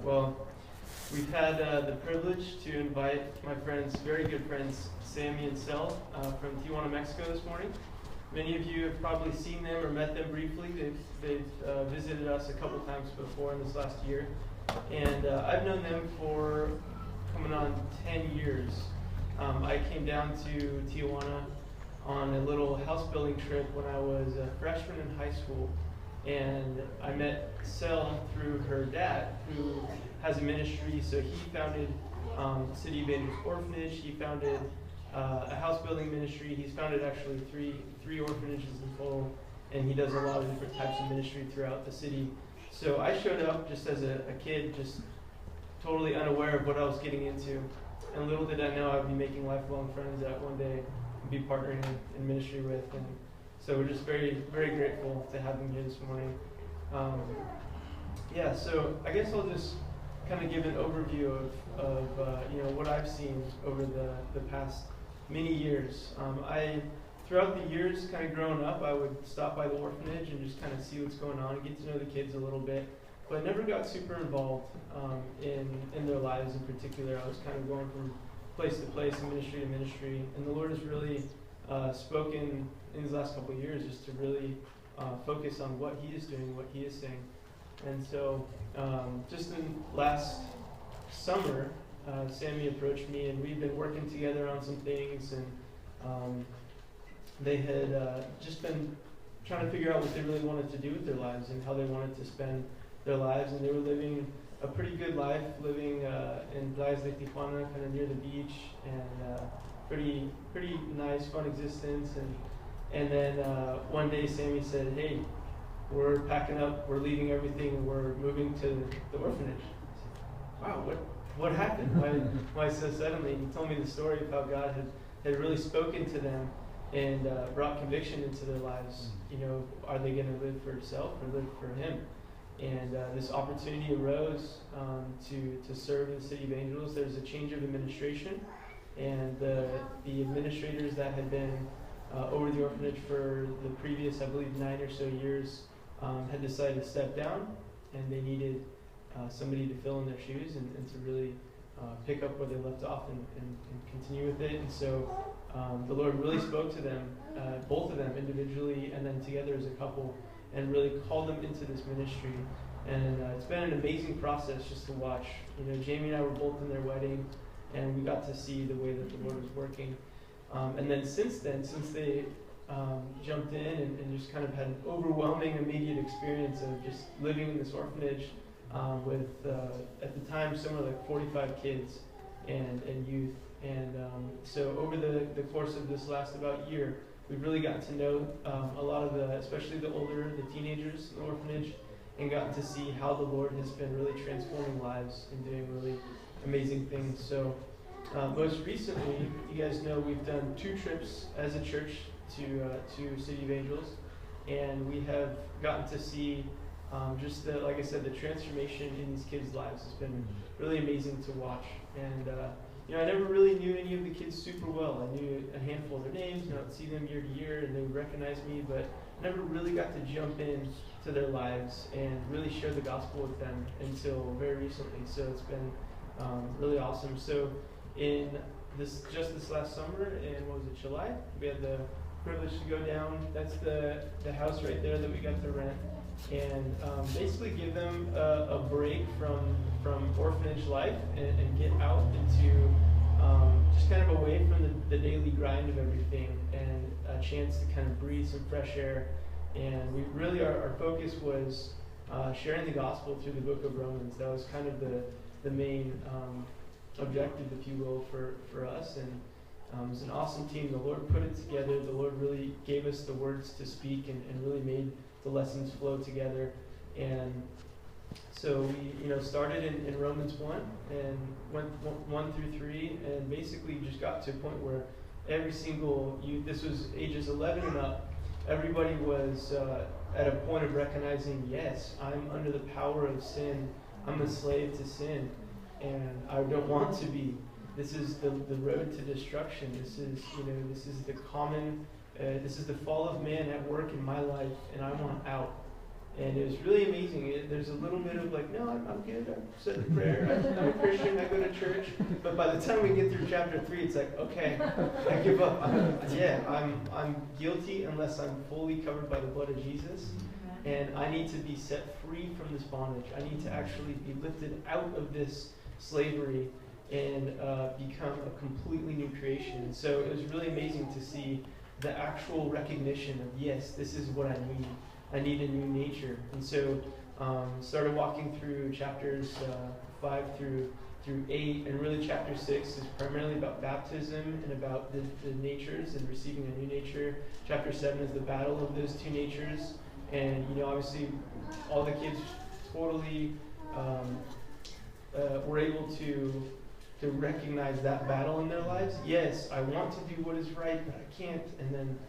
Well, we've had the privilege to invite my friends, very good friends, Sammy and Sel from Tijuana, Mexico this morning. Many of you have probably seen them or met them briefly. They've visited us a couple times before in this last year. And I've known them for coming on 10 years. I came down to Tijuana on a little house building trip when I was a freshman in high school. And I met Sel through her dad, who has a ministry. So he founded City of Angels Orphanage. He founded a house building ministry. He's founded actually three orphanages in total, and he does a lot of different types of ministry throughout the city. So I showed up just as a kid, just totally unaware of what I was getting into. And little did I know I'd be making lifelong friends that one day I'd be partnering in ministry with. And so we're just very, very grateful to have them here this morning. So I guess I'll just kind of give an overview of what I've seen over the past many years. Throughout the years, kind of growing up, I would stop by the orphanage and just kind of see what's going on and get to know the kids a little bit. But I never got super involved in their lives in particular. I was kind of going from place to place and ministry to ministry. And the Lord has really spoken in these last couple of years just to really focus on what He is doing, what He is saying. And so just in last summer, Sammy approached me, and we've been working together on some things, and they had just been trying to figure out what they really wanted to do with their lives and how they wanted to spend their lives. And they were living a pretty good life, living in Playas de Tijuana, kind of near the beach, and pretty nice, fun existence. And then one day Sammy said, "Hey, we're packing up, we're leaving everything, and we're moving to the orphanage." Wow, what happened? Why so suddenly? And he told me the story of how God had really spoken to them and brought conviction into their lives. Are they going to live for self or live for Him? And this opportunity arose to serve in the City of Angels. There's a change of administration, and the administrators that had been over the orphanage for the previous, I believe, 9 or so years had decided to step down, and they needed somebody to fill in their shoes and to really pick up where they left off and continue with it. And so the Lord really spoke to them, both of them individually and then together as a couple, and really called them into this ministry. And it's been an amazing process just to watch. Jamie and I were both in their wedding, and we got to see the way that the Lord was working. And then since they jumped in and just kind of had an overwhelming immediate experience of just living in this orphanage with, at the time, somewhere like 45 kids and youth. And so over the course of this last about year, we've really gotten to know a lot of especially the older, the teenagers in the orphanage, and gotten to see how the Lord has been really transforming lives and doing really amazing things. So most recently, you guys know we've done 2 trips as a church to City of Angels, and we have gotten to see just like I said, the transformation in these kids' lives has been really amazing to watch. And I never really knew any of the kids super well. I knew a handful of their names, and I would see them year to year, and they would recognize me, but never really got to jump in to their lives and really share the gospel with them until very recently. So it's been really awesome. So in this last summer, in July, we had the privilege to go down. That's the house right there that we got to rent, and basically give them a break from orphanage life and get out into just kind of away from the daily grind of everything, and a chance to kind of breathe some fresh air. And we really, our focus was sharing the gospel through the book of Romans. That was kind of the main objective, if you will, for us. And it was an awesome team. The Lord put it together. The Lord really gave us the words to speak and really made the lessons flow together. And so we started in Romans 1 and went 1 through 3, and basically just got to a point where every single youth, this was ages 11 and up, everybody was at a point of recognizing, yes, I'm under the power of sin. I'm a slave to sin, and I don't want to be. This is the road to destruction. This is the common. This is the fall of man at work in my life, and I want out. And it was really amazing. There's a little bit of like, no, I'm good. I've said the prayer. I'm a Christian. I go to church. But by the time we get through chapter 3, it's like, okay, I give up. I'm guilty unless I'm fully covered by the blood of Jesus. And I need to be set free from this bondage. I need to actually be lifted out of this slavery and become a completely new creation. And so it was really amazing to see the actual recognition of, yes, this is what I need. I need a new nature. And so started walking through chapters 5 through 8, and really chapter 6 is primarily about baptism and about the natures and receiving a new nature. Chapter 7 is the battle of those two natures. And, obviously all the kids totally were able to recognize that battle in their lives. Yes, I want to do what is right, but I can't. And then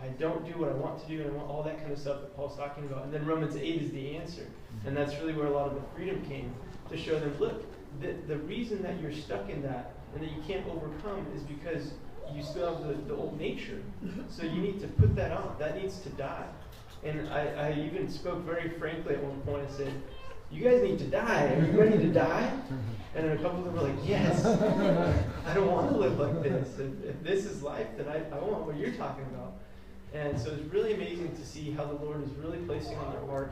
I don't do what I want to do, and I want all that kind of stuff that Paul's talking about. And then Romans 8 is the answer. And that's really where a lot of the freedom came, to show them, look, the reason that you're stuck in that and that you can't overcome is because you still have the old nature. So you need to put that on. That needs to die. And I even spoke very frankly at one point. I said, you guys need to die. Are you ready to die? And then a couple of them were like, yes. I don't want to live like this. If this is life, then I want what you're talking about. And so it's really amazing to see how the Lord is really placing on their heart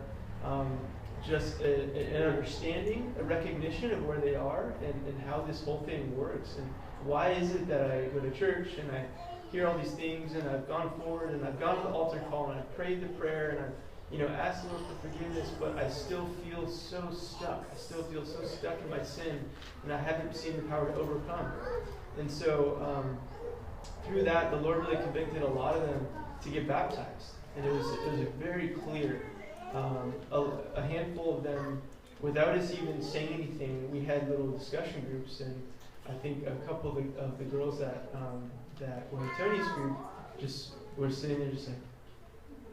just an understanding, a recognition of where they are and how this whole thing works. And why is it that I go to church and I hear all these things, and I've gone forward and I've gone to the altar call and I've prayed the prayer and I've asked the Lord for forgiveness, but I still feel so stuck. I still feel so stuck in my sin, and I haven't seen the power to overcome. And so through that, the Lord really convicted a lot of them to get baptized. And it was very clear. A handful of them, without us even saying anything, we had little discussion groups, and I think a couple of the girls that were in Tony's group just were sitting there just like,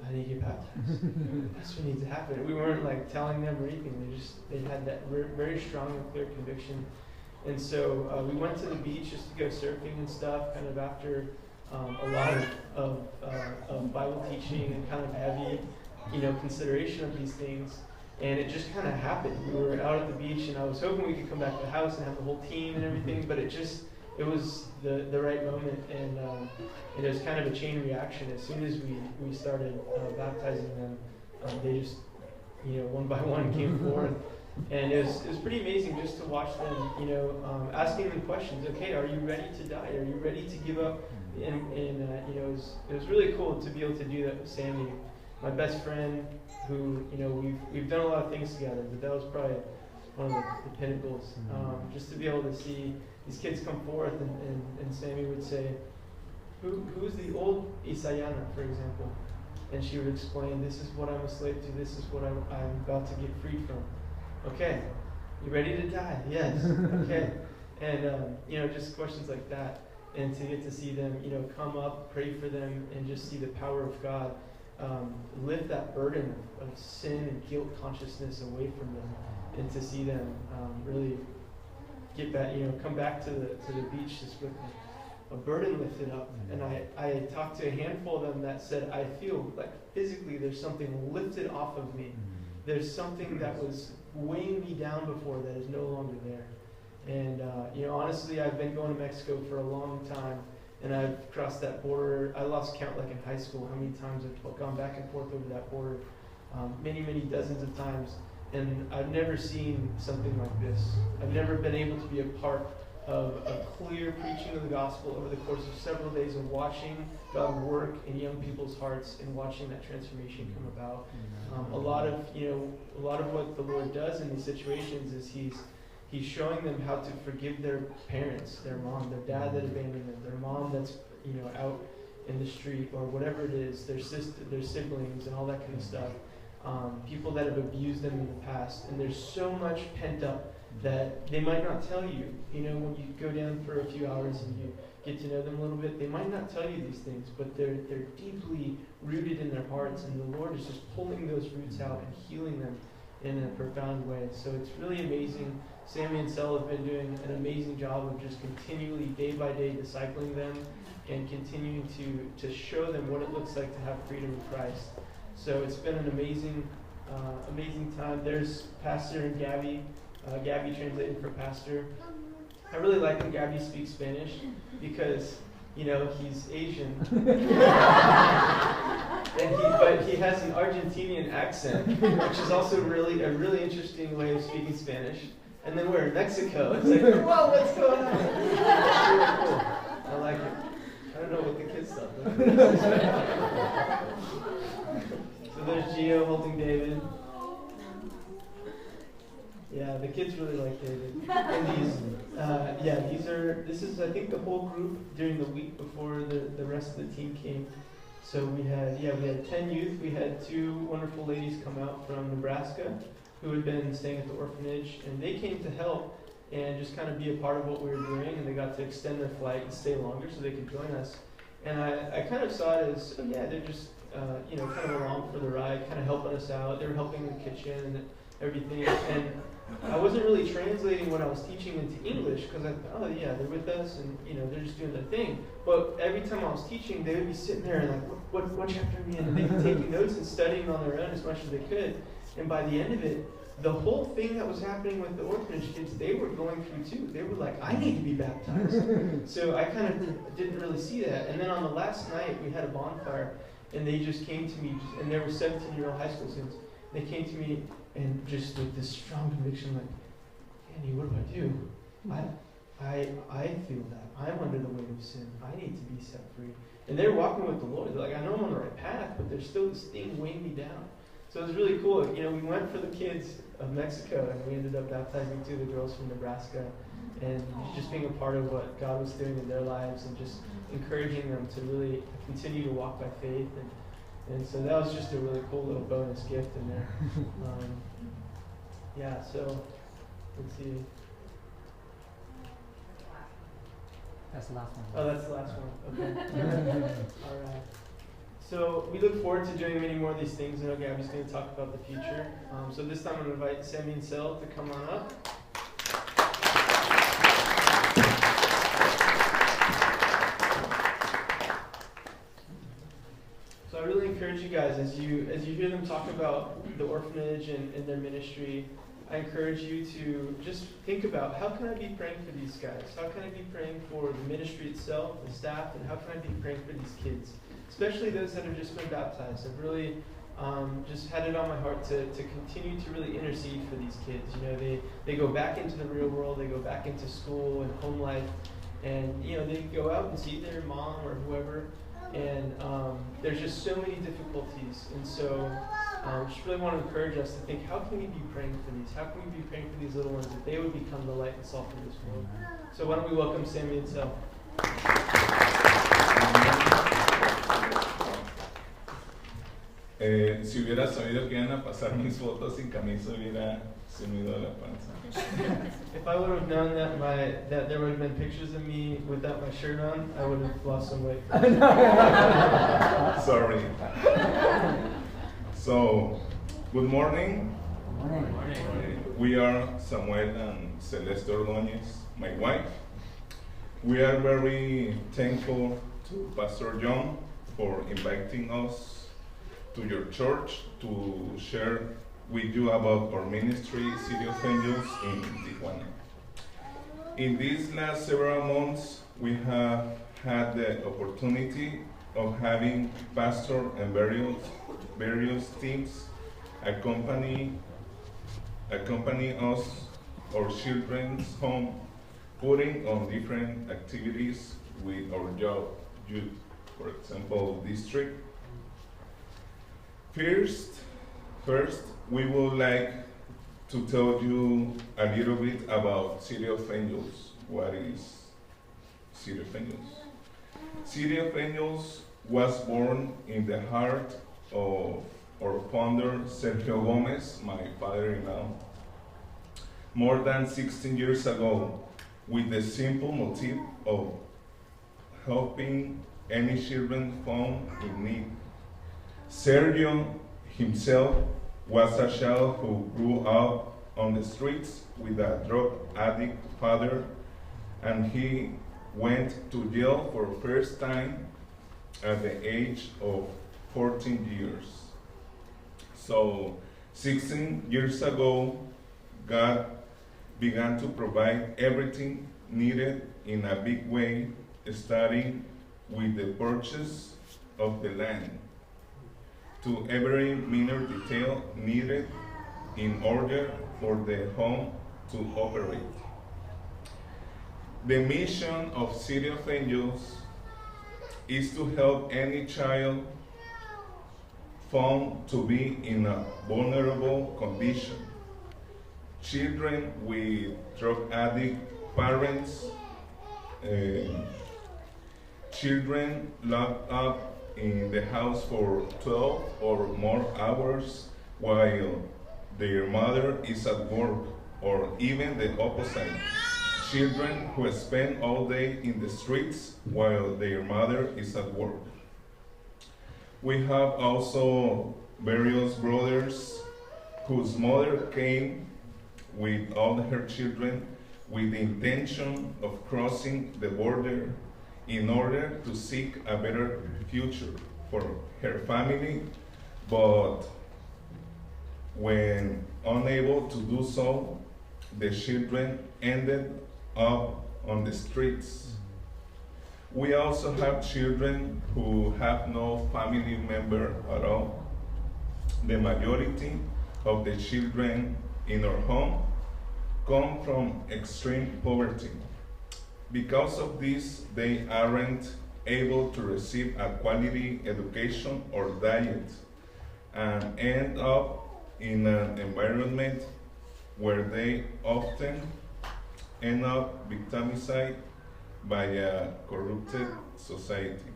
I need to get baptized. That's what needs to happen. We weren't like telling them or anything. They had that very strong and clear conviction. And so we went to the beach just to go surfing and stuff, kind of after a lot of Bible teaching and kind of heavy, consideration of these things. And it just kind of happened. We were out at the beach, and I was hoping we could come back to the house and have the whole team and everything, but it was the right moment, and it was kind of a chain reaction. As soon as we started baptizing them, they just, one by one came forth. And it was pretty amazing just to watch them, asking them questions. Okay, are you ready to die? Are you ready to give up? And it was really cool to be able to do that with Sammy, my best friend, who, we've done a lot of things together, but that was probably one of the pinnacles. Just to be able to see these kids come forth, and Sammy would say, who's the old Isayana, for example? And she would explain, this is what I'm a slave to, this is what I'm about to get freed from. Okay, you ready to die? Yes. Okay. And, just questions like that. And to get to see them, come up, pray for them, and just see the power of God lift that burden of sin and guilt consciousness away from them, and to see them really get back, come back to the beach just with a burden lifted up. And I talked to a handful of them that said, I feel like physically there's something lifted off of me. There's something that was weighing me down before that is no longer there. And, honestly, I've been going to Mexico for a long time, and I've crossed that border. I lost count, like in high school, how many times I've gone back and forth over that border, many, many dozens of times. And I've never seen something like this. I've never been able to be a part of a clear preaching of the gospel over the course of several days of watching God work in young people's hearts and watching that transformation come about. A lot of what the Lord does in these situations is He's showing them how to forgive their parents, their mom, their dad that abandoned them, their mom that's out in the street, or whatever it is, their sister, their siblings, and all that kind of stuff. People that have abused them in the past, and there's so much pent up that they might not tell you. When you go down for a few hours and you get to know them a little bit, they might not tell you these things, but they're deeply rooted in their hearts, and the Lord is just pulling those roots out and healing them in a profound way. So it's really amazing. Sammy and Sel have been doing an amazing job of just continually, day by day, discipling them and continuing to show them what it looks like to have freedom in Christ. So it's been an amazing amazing time. There's Pastor and Gabby. Gabby translating for Pastor. I really like when Gabby speaks Spanish because, you know, he's Asian. But he has an Argentinian accent, which is also a really interesting way of speaking Spanish. And then we're in Mexico. It's like, whoa, what's going on? It's really cool. I like it. I don't know what the kids thought. So there's Gio holding David. Yeah, the kids really like David. And this is I think the whole group during the week before the rest of the team came. So we had 10 youth. We had 2 wonderful ladies come out from Nebraska who had been staying at the orphanage, and they came to help and just kind of be a part of what we were doing, and they got to extend their flight and stay longer so they could join us. And I kind of saw it as, oh yeah, they're just kind of along for the ride, kind of helping us out. They were helping in the kitchen and everything, and I wasn't really translating what I was teaching into English because I thought, oh yeah, they're with us and they're just doing their thing. But every time I was teaching, they would be sitting there and like, what chapter are we in? And they'd be taking notes and studying on their own as much as they could. And by the end of it, the whole thing that was happening with the orphanage kids, they were going through too. They were like, I need to be baptized. So I kind of didn't really see that. And then on the last night, we had a bonfire, and they just came to me, and there were 17-year-old high school students. They came to me and just with this strong conviction, like, Andy, what do I do? I feel that. I'm under the weight of sin. I need to be set free. And they're walking with the Lord. They're like, I know I'm on the right path, but there's still this thing weighing me down. So it was really cool. We went for the kids of Mexico, and we ended up baptizing 2 of the girls from Nebraska, and just being a part of what God was doing in their lives, and just encouraging them to really continue to walk by faith. And so that was just a really cool little bonus gift in there. So let's see. That's the last one. Oh, that's the last one. Okay. All right. So we look forward to doing many more of these things. I know Gabby's going to talk about the future. So this time I'm going to invite Sammy and Sel to come on up. So I really encourage you guys, as you hear them talk about the orphanage and their ministry, I encourage you to just think about, how can I be praying for these guys? How can I be praying for the ministry itself, the staff, and how can I be praying for these kids? Especially those that have just been baptized. I've really just had it on my heart to continue to really intercede for these kids. They go back into the real world, they go back into school and home life, and they go out and see their mom or whoever, and there's just so many difficulties. And so just really want to encourage us to think, how can we be praying for these? How can we be praying for these little ones, that they would become the light and salt of this world? So why don't we welcome Sammy and Sel. Si hubiera sabido que iban a pasar mis fotos sin camisa, hubiera sumido la panza. If I would have known that there would have been pictures of me without my shirt on, I would have lost some weight. Sorry. So, good morning. Good morning. We are Samuel and Celeste Ordóñez, my wife. We are very thankful to Pastor John for inviting us to your church to share with you about our ministry, City of Angels in Tijuana. In these last several months, we have had the opportunity of having pastor and various teams accompany us, our children's home, putting on different activities with our youth, for example, district. First, we would like to tell you a little bit about City of Angels. What is City of Angels? City of Angels was born in the heart of our founder, Sergio Gomez, my father-in-law, more than 16 years ago, with the simple motive of helping any children found in need. Sergio himself was a child who grew up on the streets with a drug addict father, and he went to jail for the first time at the age of 14 years. So 16 years ago, God began to provide everything needed in a big way, starting with the purchase of the land to every minor detail needed in order for the home to operate. The mission of City of Angels is to help any child found to be in a vulnerable condition. Children with drug addict parents, children locked up in the house for 12 or more hours while their mother is at work, or even the opposite. Children who spend all day in the streets while their mother is at work. We have also various brothers whose mother came with all her children with the intention of crossing the border in order to seek a better future for her family, but when unable to do so, the children ended up on the streets. We also have children who have no family member at all. The majority of the children in our home come from extreme poverty. Because of this, they aren't able to receive a quality education or diet and end up in an environment where they often end up victimized by a corrupted society.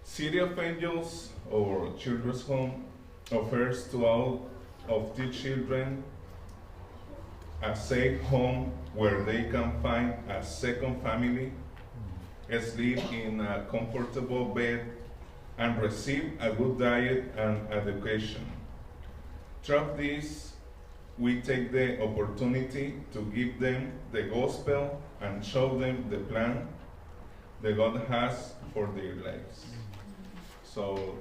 City of Angels, or Children's Home, offers to all of the children a safe home where they can find a second family, sleep in a comfortable bed, and receive a good diet and education. Through this, we take the opportunity to give them the gospel and show them the plan that God has for their lives. So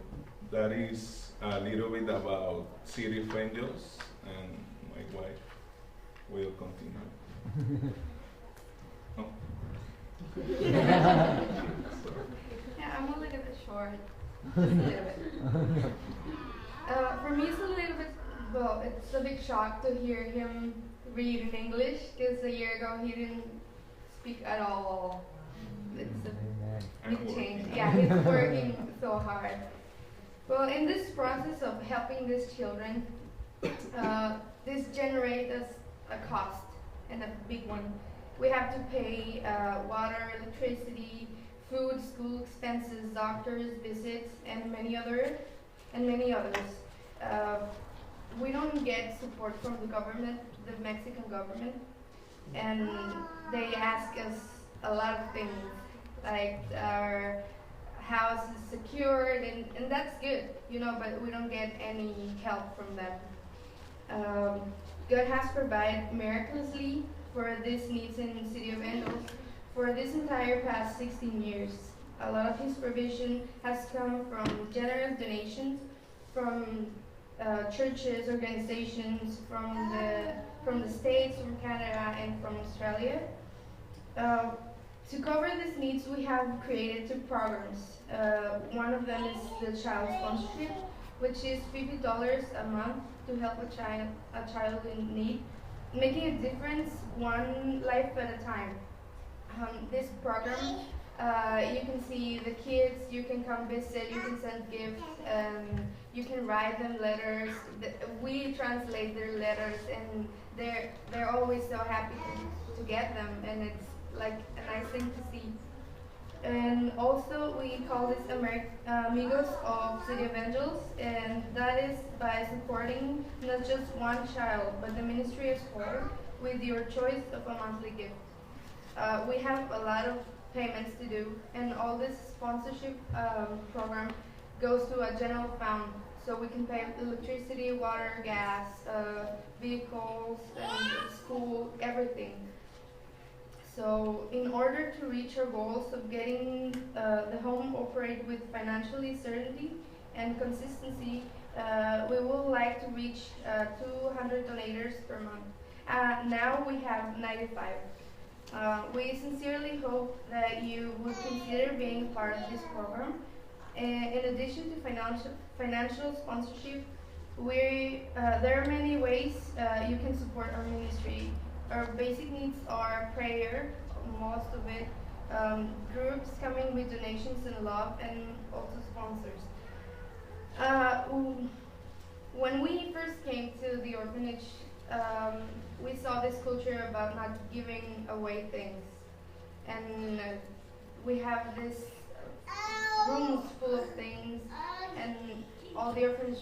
that is a little bit about City of Angels, and my wife will continue. Oh. Yeah, I'm a little bit short. Just a little bit. For me, it's a little bit, well, it's a big shock to hear him read in English, because a year ago he didn't speak at all. It's a big change. Yeah, he's working so hard. Well, in this process of helping these children, this generates us a cost, and a big one. We have to pay water, electricity, food, school expenses, doctors, visits, and many others. We don't get support from the government, the Mexican government, and they ask us a lot of things, like our house is secured, and that's good, you know, but we don't get any help from them. God has provided miraculously for these needs in the City of Angels for this entire past 16 years. A lot of his provision has come from generous donations, from churches, organizations, from the States, from Canada, and from Australia. To cover these needs, we have created 2 programs. One of them is the child sponsorship, which is $50 a month to help a child in need, making a difference one life at a time. This program, you can see the kids, you can come visit, you can send gifts, you can write them letters. We translate their letters, and they're always so happy to get them, and it's like a nice thing to see. And also we call this Amigos of City of Angels, and that is by supporting not just one child, but the ministry as whole with your choice of a monthly gift. We have a lot of payments to do, and all this sponsorship program goes to a general fund, so we can pay electricity, water, gas, vehicles, and school, everything. So in order to reach our goals of getting the home operate with financially certainty and consistency, we would like to reach 200 donators per month. Now we have 95. We sincerely hope that you would consider being part of this program. In addition to financial sponsorship, there are many ways you can support our ministry. Our basic needs are prayer, most of it, groups coming with donations and love, and also sponsors. When we first came to the orphanage, we saw this culture about not giving away things, and we have this rooms full of things, and all the orphanage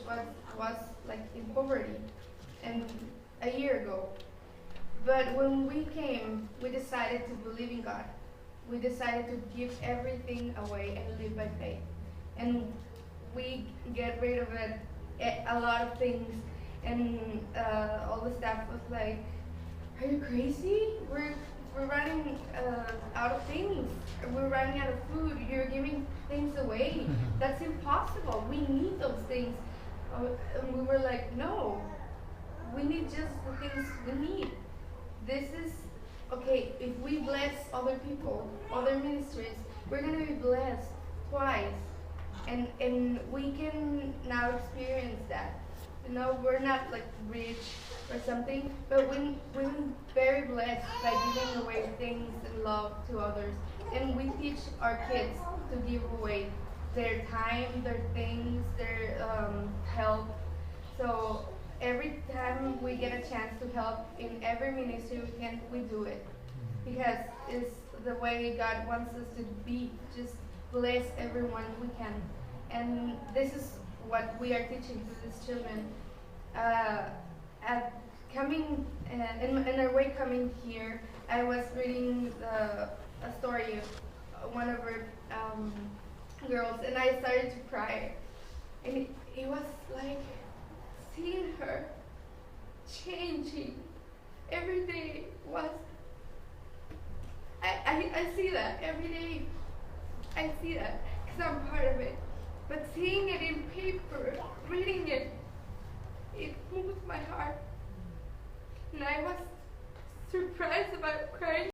was like in poverty, and a year ago. But when we came, we decided to believe in God. We decided to give everything away and live by faith, and we get rid of it, a lot of things, and all the staff was like, "Are you crazy? We're running out of things. We're running out of food. You're giving things away. That's impossible. We need those things." And we were like, "No, we need just the things we need. This is okay. If we bless other people, other ministries, we're gonna be blessed twice, and we can now experience that. You know, we're not like rich or something, but we've been very blessed by giving away things and love to others. And we teach our kids to give away their time, their things, their help. So every time we get a chance to help in every ministry we can, we do it. Because it's the way God wants us to be, just bless everyone we can. And this is what we are teaching to these children. At coming in our way coming here, I was reading a story of one of our girls, and I started to cry. And it was like seeing her changing every day. I see that every day. I see that because I'm part of it. But seeing it in paper